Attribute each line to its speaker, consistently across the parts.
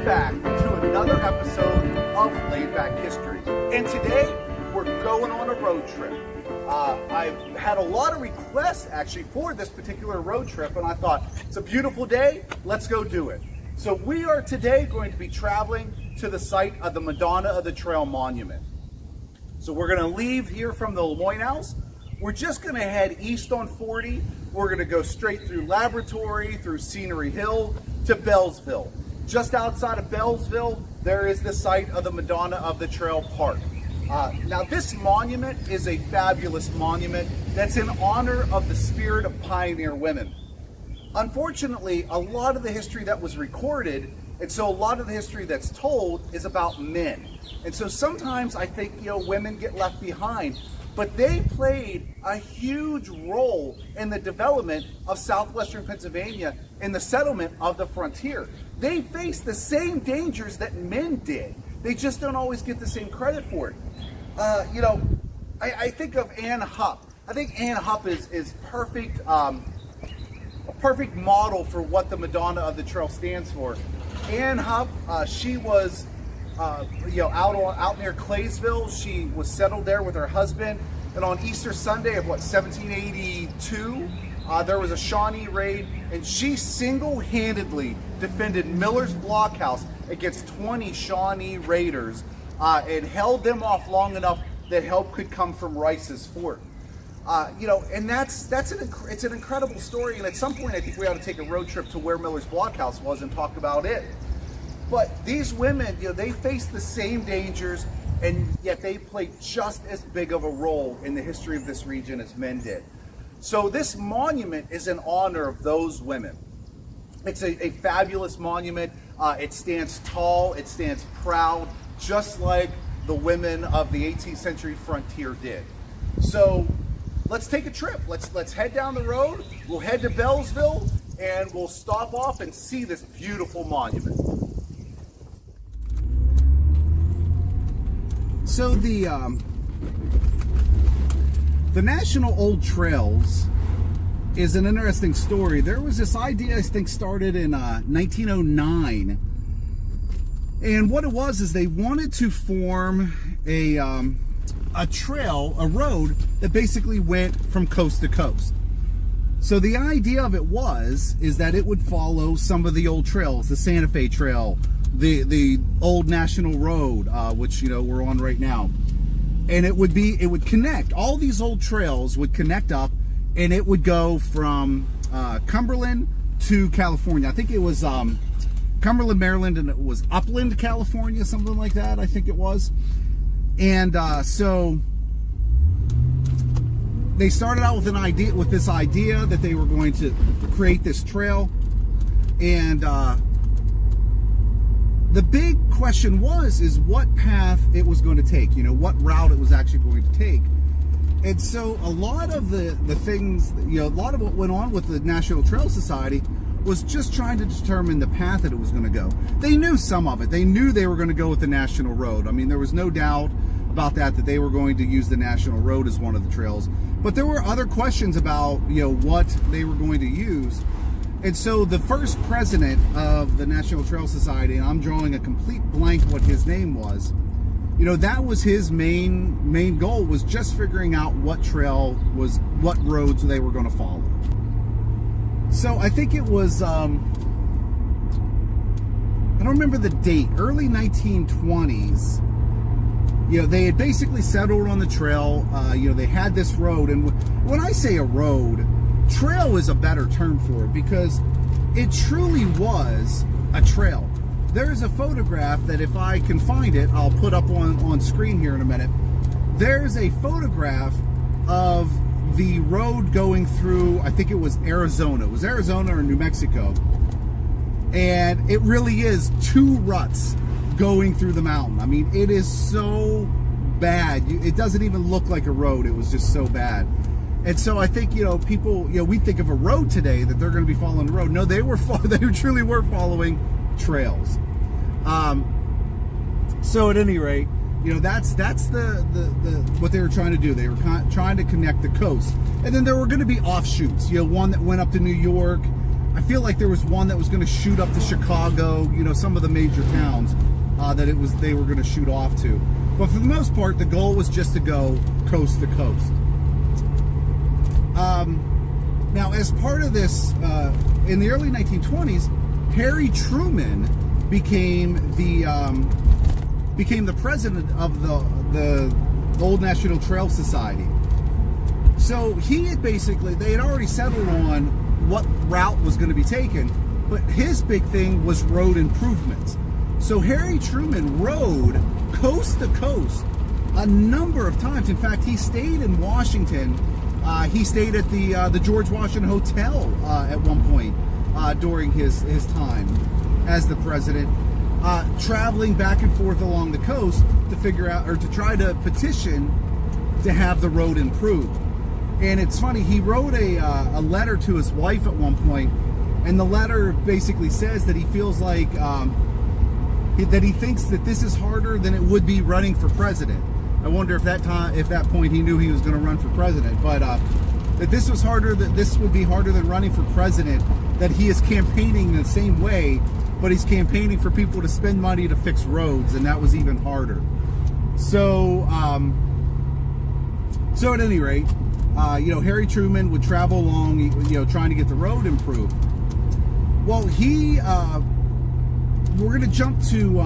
Speaker 1: Welcome back to another episode of Laid Back History. And today, we're going on a road trip. I've had a lot of requests actually for this particular road trip, and I thought, it's a beautiful day, let's go do it. So we are today going to be traveling to the site of the Madonna of the Trail Monument. So we're going to leave here from the Lemoyne House. We're just going to head east on 40. We're going to go straight through Laboratory, through Scenery Hill to Bellsville. Just outside of Bellsville, there is the site of the Madonna of the Trail Park. Now this monument is a fabulous monument that's in honor of the spirit of pioneer women. Unfortunately, a lot of the history that was recorded, and so a lot of the history that's told, is about men. And so sometimes I think, women get left behind, but they played a huge role in the development of southwestern Pennsylvania and the settlement of the frontier. They faced the same dangers that men did. They just don't always get the same credit for it. I think of Anne Hupp. I think Anne Hupp is perfect, a perfect model for what the Madonna of the Trail stands for. Anne Hupp, she was out near Claysville. She was settled there with her husband, and on Easter Sunday of 1782, there was a Shawnee raid, and she single-handedly defended Miller's Blockhouse against 20 Shawnee raiders, and held them off long enough that help could come from Rice's Fort. And it's an incredible story, and at some point I think we ought to take a road trip to where Miller's Blockhouse was and talk about it. But these women, they faced the same dangers, and yet they played just as big of a role in the history of this region as men did. So this monument is in honor of those women. It's a fabulous monument. It stands tall, it stands proud, just like the women of the 18th century frontier did. So let's take a trip. Let's head down the road. We'll head to Bellsville, and we'll stop off and see this beautiful monument. So the National Old Trails is an interesting story. There was this idea, I think, started in 1909, and what it was is they wanted to form a trail, a road that basically went from coast to coast. So the idea of it is that it would follow some of the old trails, the Santa Fe Trail, the old National Road, which we're on right now, and it would connect. All these old trails would connect up, and it would go from Cumberland to California. I think it was Cumberland, Maryland, and it was Upland, California, something like that. I think it was, and so they started out with this idea that they were going to create this trail, and the big question is what path it was going to take, what route it was actually going to take. And so a lot of the things, a lot of what went on with the National Trail Society was just trying to determine the path that it was going to go. They knew some of it. They knew they were going to go with the National Road. I mean, there was no doubt about that they were going to use the National Road as one of the trails. But there were other questions about, what they were going to use. And so the first president of the National Trail Society, and I'm drawing a complete blank what his name was, that was his main goal, was just figuring out what roads they were going to follow. So I think it was, I don't remember the date, early 1920s. They had basically settled on the trail. They had this road, and when I say a road, trail is a better term for it, because it truly was a trail. There's a photograph that, if I can find it, I'll put up on screen here in a minute. There's a photograph of the road going through, I think it was Arizona. It was Arizona or New Mexico. And it really is two ruts going through the mountain. I mean, it is so bad. It doesn't even look like a road. It was just so bad. And so I think, people, we think of a road today that they're going to be following the road. No, they truly were following trails. So at any rate, that's the what they were trying to do. They were trying to connect the coast, and then there were going to be offshoots. One that went up to New York, I feel like there was one that was going to shoot up to Chicago, some of the major towns they were going to shoot off to. But for the most part, the goal was just to go coast to coast. Now, as part of this, in the early 1920s, Harry Truman became the president of the Old National Trail Society. So they had already settled on what route was going to be taken, but his big thing was road improvements. So Harry Truman rode coast to coast a number of times. In fact, he stayed in Washington. He stayed at the George Washington Hotel at one point during his time as the president, traveling back and forth along the coast to figure out, or to try to petition to have the road improved. And it's funny, he wrote a letter to his wife at one point, and the letter basically says that he feels like that he thinks that this is harder than it would be running for president. I wonder if that point he knew he was going to run for president, but that this would be harder than running for president. That he is campaigning the same way, but he's campaigning for people to spend money to fix roads, and that was even harder. So at any rate, Harry Truman would travel along, trying to get the road improved. Well, we're going to jump to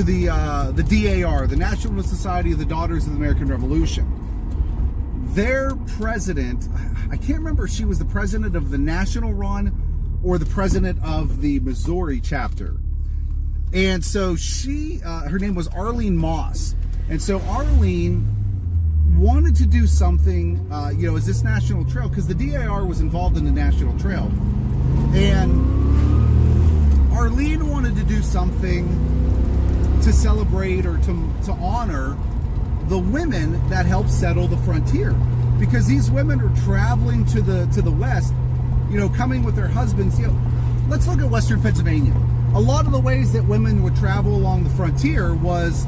Speaker 1: the DAR, the National Society of the Daughters of the American Revolution. Their president, I can't remember if she was the president of the national run or the president of the Missouri chapter. And so her name was Arlene Moss. And so Arlene wanted to do something, as this national trail, because the DAR was involved in the national trail. And Arlene wanted to do something to celebrate or to honor the women that helped settle the frontier, because these women are traveling to the west, coming with their husbands. Let's look at Western Pennsylvania. A lot of the ways that women would travel along the frontier was,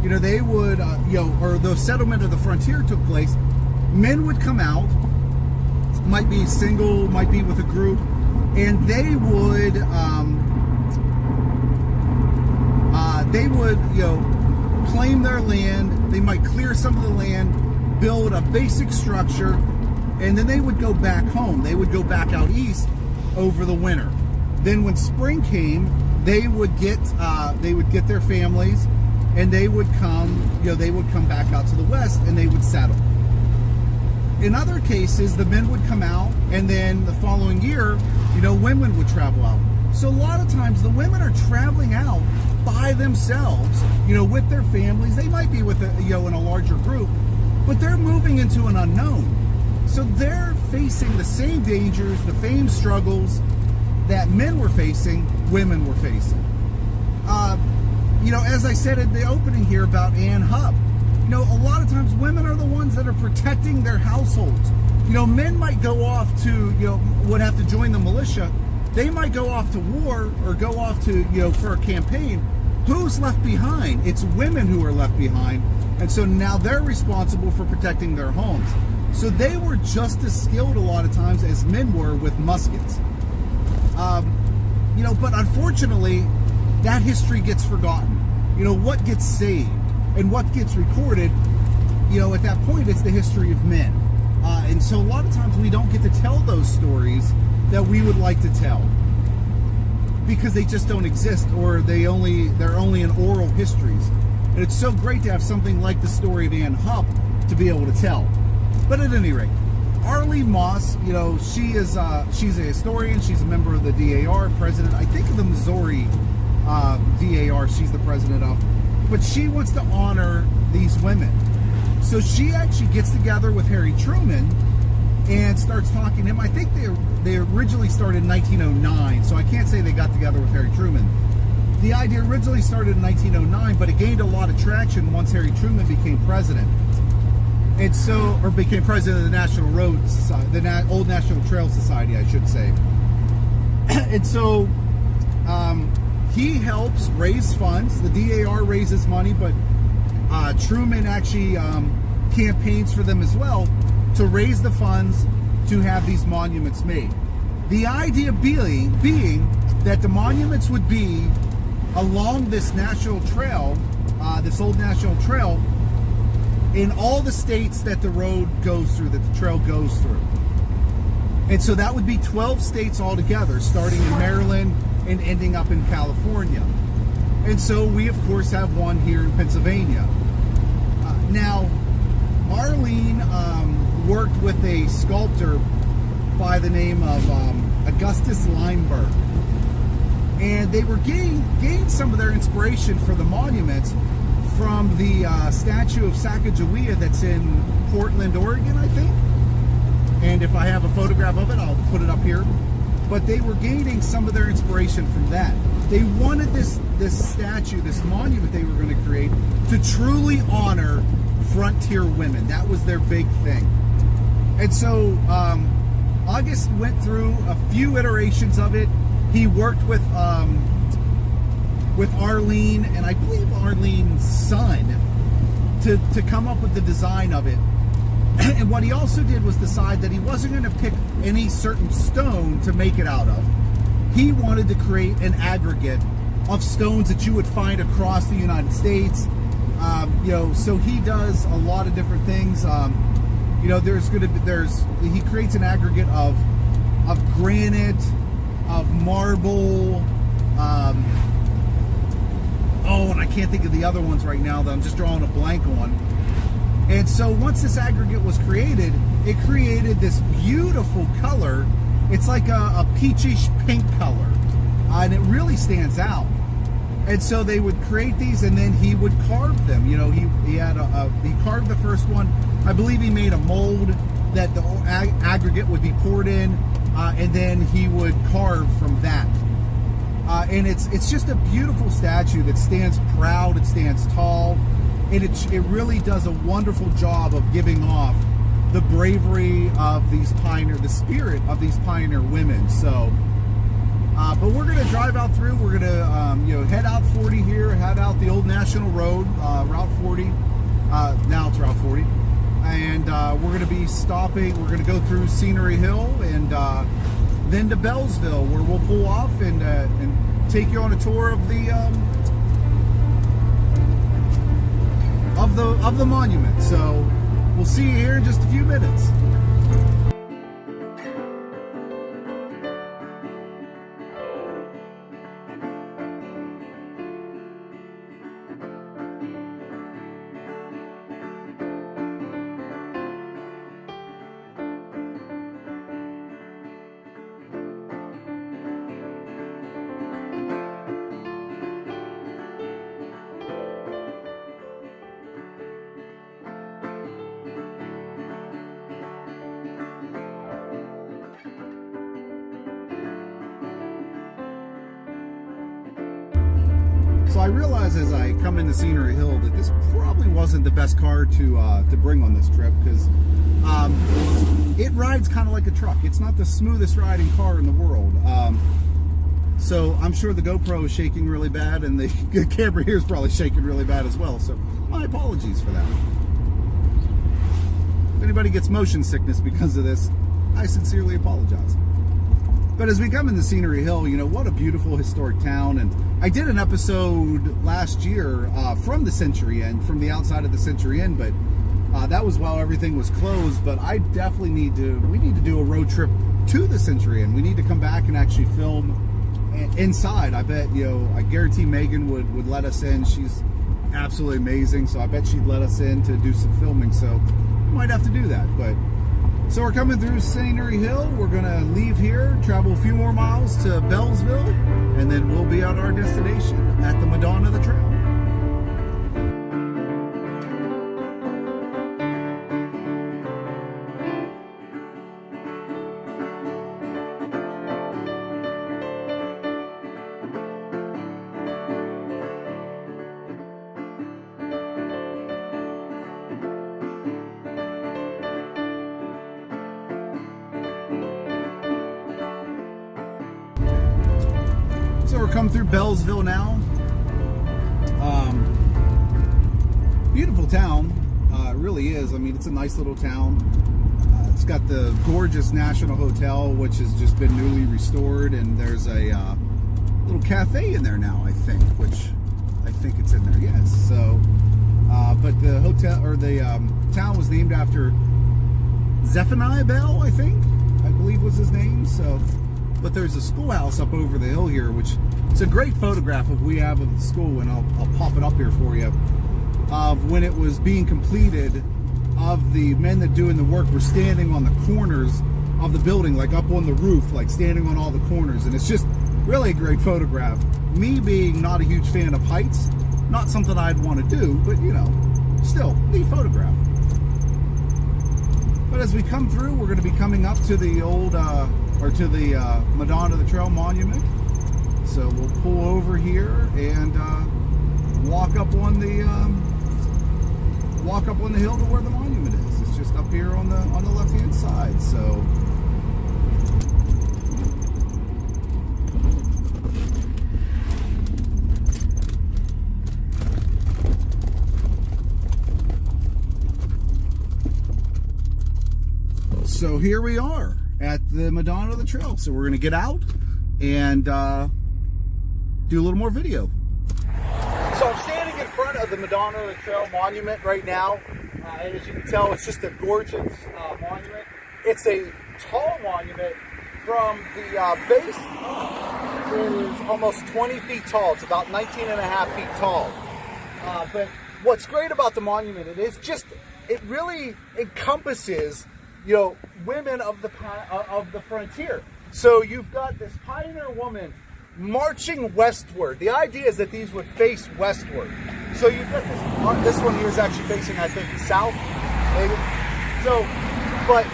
Speaker 1: they would, or the settlement of the frontier took place. Men would come out, might be single, might be with a group, and they would claim their land. They might clear some of the land, build a basic structure, and then they would go back home. They would go back out east over the winter. Then when spring came, they would get their families, and they would come back out to the west, and they would settle. In other cases, the men would come out, and then the following year, women would travel out. So a lot of times the women are traveling out by themselves, with their families. They might be with in a larger group, but they're moving into an unknown. So they're facing the same dangers, the same struggles that men were facing, women were facing. As I said in the opening here about Ann Hupp, a lot of times women are the ones that are protecting their households. Men might go off to, would have to join the militia. They might go off to war or go off to, for a campaign. Who's left behind? It's women who are left behind. And so now they're responsible for protecting their homes. So they were just as skilled a lot of times as men were with muskets. But unfortunately, that history gets forgotten. What gets saved and what gets recorded, at that point, it's the history of men. And so a lot of times we don't get to tell those stories that we would like to tell, because they just don't exist, or they're only in oral histories. And it's so great to have something like the story of Ann Hupp to be able to tell. But at any rate, Arlene Moss, she's a historian. She's a member of the DAR, president, I think, of the Missouri DAR. She's the president of, but she wants to honor these women. So she actually gets together with Harry Truman and starts talking to him. I think they originally started in 1909, so I can't say they got together with Harry Truman. The idea originally started in 1909, but it gained a lot of traction once Harry Truman became president. And so, or became president of the National Road Society, the Old National Trail Society, I should say. And so he helps raise funds. The DAR raises money, but Truman actually campaigns for them as well to raise the funds to have these monuments made.
Speaker 2: The idea being that the monuments would be along this national trail, this old national trail, in all the states that the road goes through, that the trail goes through. And so that would be 12 states altogether, starting in Maryland and ending up in California. And so we, of course, have one here in Pennsylvania. Now, Arlene worked with a sculptor by the name of Augustus Lineberg. And they were gained some of their inspiration for the monuments from the statue of Sacagawea that's in Portland, Oregon, I think. And if I have a photograph of it, I'll put it up here. But they were gaining some of their inspiration from that. They wanted this statue, this monument they were going to create, to truly honor frontier women. That was their big thing. And so August went through a few iterations of it. He worked with Arlene, and I believe Arlene's son, to come up with the design of it. And what he also did was decide that he wasn't going to pick any certain stone to make it out of. He wanted to create an aggregate of stones that you would find across the United States. So he does a lot of different things. He creates an aggregate of granite, of marble. And I can't think of the other ones right now that I'm just drawing a blank on. And so once this aggregate was created, it created this beautiful color. It's like a peachish pink color, and it really stands out. And so they would create these, and then he would carve them. He carved the first one. I believe he made a mold that the aggregate would be poured in, and then he would carve from that. And it's just a beautiful statue that stands proud. It stands tall. And it really does a wonderful job of giving off the bravery of these the spirit of these pioneer women. So, but we're going to drive out through. We're going to, head out 40 here, head out the old National Road, Route 40. Now it's Route 40. And we're going to be stopping. We're going to go through Scenery Hill and then to Bellsville, where we'll pull off and take you on a tour of the monument. So we'll see you here in just a few minutes. So I realized as I come into Scenery Hill that this probably wasn't the best car to bring on this trip, because it rides kind of like a truck. It's not the smoothest riding car in the world. So I'm sure the GoPro is shaking really bad, and the camera here is probably shaking really bad as well. So my apologies for that. If anybody gets motion sickness because of this, I sincerely apologize. But as we come into Scenery Hill, what a beautiful historic town. And I did an episode last year from the Century Inn, from the outside of the Century Inn, but that was while everything was closed. But I definitely we need to do a road trip to the Century Inn. We need to come back and actually film inside. I bet, I guarantee Megan would let us in. She's absolutely amazing. So I bet she'd let us in to do some filming. So we might have to do that. So we're coming through Scenery Hill. We're going to leave here, travel a few more miles to Bellsville, and then we'll be at our destination at the Madonna the Trail. So we're coming through Bellsville now. Beautiful town, it really is. I mean, it's a nice little town. It's got the gorgeous National Hotel, which has just been newly restored, and there's a little cafe in there now, I think, which I think it's in there, yes. So, but the hotel, or the town was named after Zephaniah Belle, I think, I believe was his name. So, but there's a schoolhouse up over the hill here, which it's a great photograph of we have of the school, and I'll pop it up here for you, of when it was being completed. Of the men that doing the work were standing on the corners of the building, like up on the roof, like standing on all the corners, and it's just really a great photograph. Me being not a huge fan of heights, not something I'd want to do, but you know, still neat photograph. But as we come through, we're going to be coming up to the old, or to the Madonna the Trail Monument. So we'll pull over here and walk up on the hill to where the monument is. It's just up here on the left-hand side. So. So here we are at the Madonna the Trail. So we're going to get out and do a little more video. So I'm standing in front of the Madonna the Trail Monument right now. And as you can tell, it's just a gorgeous monument. It's a tall monument from the base up. It is almost 20 feet tall. It's about 19 and a half feet tall. But what's great about the monument, it really encompasses, you know, women of the frontier. So you've got this pioneer woman marching westward. The idea is that these would face westward. So you've got this one here is actually facing, I think, south, maybe. So, but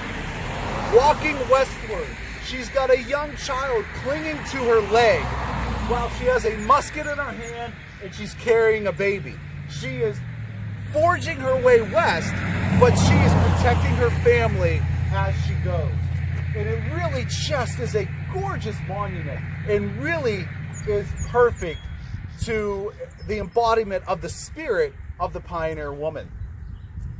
Speaker 2: walking westward, she's got a young child clinging to her leg while she has a musket in her hand and she's carrying a baby. She is forging her way west, but she is protecting her family as she goes. And it really just is a gorgeous monument and really is perfect to the embodiment of the spirit of the pioneer woman.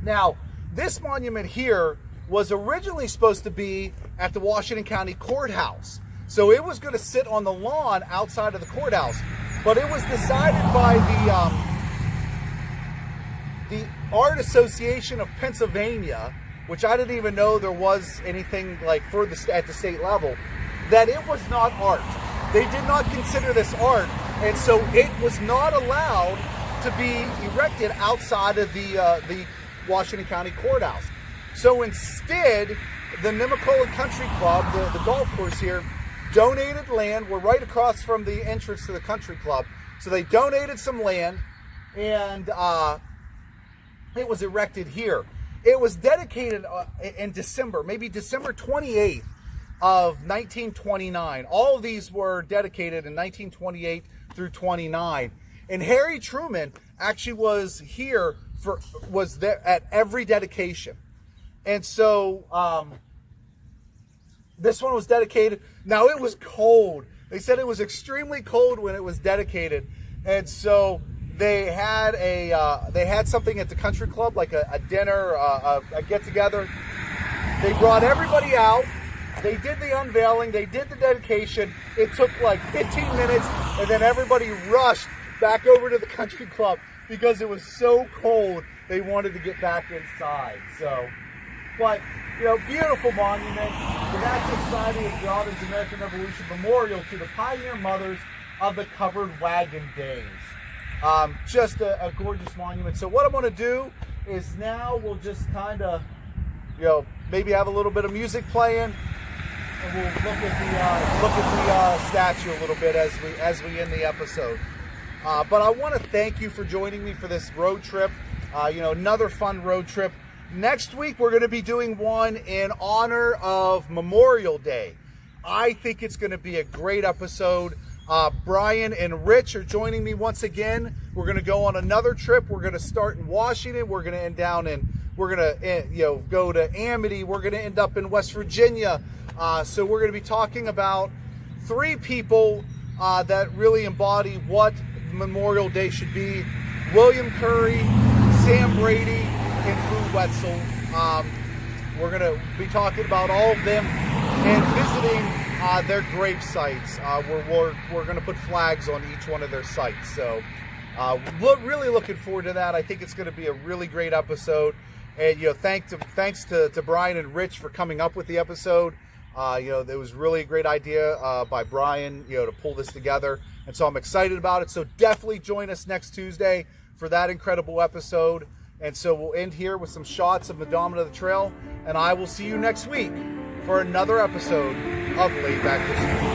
Speaker 2: Now, this monument here was originally supposed to be at the Washington County Courthouse. So it was going to sit on the lawn outside of the courthouse. But it was decided by the Art Association of Pennsylvania, which I didn't even know there was anything like at the state level, that it was not art. They did not consider this art, and so it was not allowed to be erected outside of the Washington County Courthouse. So instead, the Nemacolin Country Club, the golf course here, donated land. We're right across from the entrance to the country club. So they donated some land, and it was erected here. It was dedicated in December, maybe December 28th of 1929. All of these were dedicated in 1928 through 29. And Harry Truman actually was there at every dedication. And so this one was dedicated. Now it was cold. They said it was extremely cold when it was dedicated. And so they had something at the country club, like a dinner, a get-together. They brought everybody out. They did the unveiling. They did the dedication. It took like 15 minutes, and then everybody rushed back over to the country club because it was so cold. They wanted to get back inside. So, but, you know, beautiful monument. The National Society of Daughters of American Revolution Memorial to the pioneer mothers of the covered wagon days. Just a gorgeous monument. So what I'm going to do is now we'll just kind of, you know, maybe have a little bit of music playing, and we'll look at the statue a little bit as we end the episode. But I want to thank you for joining me for this road trip. You know, another fun road trip. Next week we're going to be doing one in honor of Memorial Day. I think it's going to be a great episode. Brian and Rich are joining me once again. We're going to go on another trip. We're going to start in Washington. We're going to end down in, we're going to, go to Amity. We're going to end up in West Virginia. So we're going to be talking about 3 people that really embody what Memorial Day should be. William Curry, Sam Brady, and Lou Wetzel.
Speaker 1: we're going to be talking about all of them and visiting their grave sites. We're going to put flags on each one of their sites. So really looking forward to that. I think it's going to be a really great episode. And, thanks to Brian and Rich for coming up with the episode. It was really a great idea by Brian, to pull this together. And so I'm excited about it. So definitely join us next Tuesday for that incredible episode. And so we'll end here with some shots of Madonna the Trail. And I will see you next week for another episode of Laid Back History.